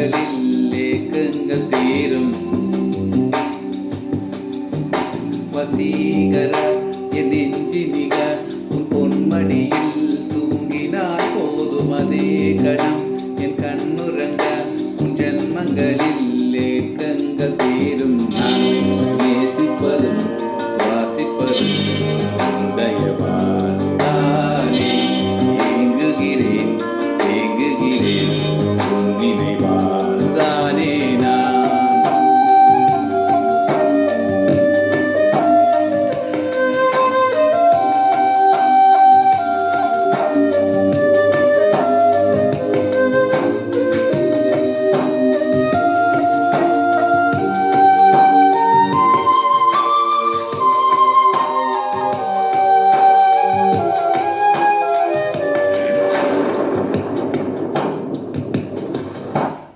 ஜென்மங்களில் ஏக்கங்கள் தீரும். வசீகர என் நெஞ்சினிக உன் பொன்மடியில் தூங்கினால் போதும் அதே கணம் என் கண்ணுறங்க உன் ஜென்மங்களில் ஏக்கங்கள் தீரும். நான் நேசிப்பதும் சுவாசிப்பதும் தயவால் தானே. ஏங்குகிறேன் ஏங்குகிறேன் உன் நினைவால் தானே நான்.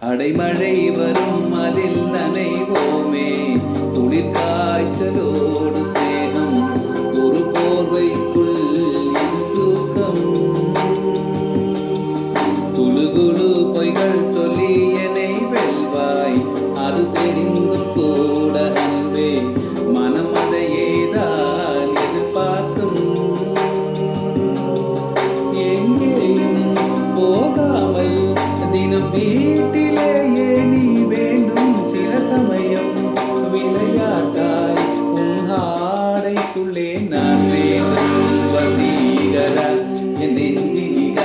அடைமழை வரும் அதில் நனைவோமே, குளிர் காய்ச்சலோடு சேகம் ஒரு போர்வைக்குள் என் தூக்கம். குழு குழு பொய்கள் சொல்லி என்னை வெல்வாய், அது தெரிந்தும் கூட அன்பே மனம் அதையேதான் எதிர்பார்க்கும். எங்கேயும் போகாமல் தினம் வீட்டிலேயே நீ வேண்டும். சில சமயம் விளையாட்டாய் உன் ஆடைக்குள்ளே நான் வேண்டும். வசீகர என் நெஞ்சினிக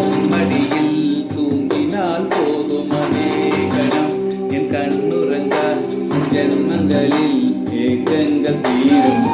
உன் மடியில் தூங்கினால் போதும் அதே கணம் என் கண்ணுறங்க ஜென்மங்களில் ஏக்கங்கள் தீரும்.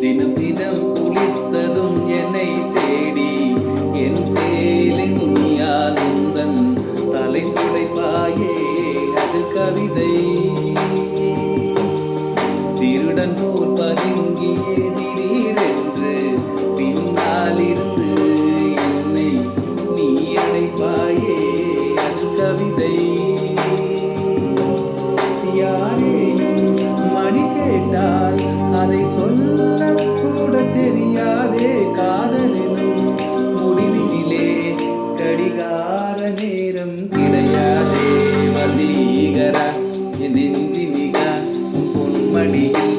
தினம் தினம் குளித்ததும் என்னை தேடி என் சேலை துணியால் உந்தன் தலை துடைப்பாயே அது கவிதை. திருடன் போல் பதுங்கியே திடீரென்று பின்னால் இருந்து என்னை நீ அழைப்பாயே அது கவிதை. யாரேயும் மணி கேட்டால் அதை சொல்ல கூட தெரியாதே. காதலினும் முடிவினிலே கடிகார நேரம் கிடையாதே. வசீகர என் நெஞ்சினிக பொன்மடியில்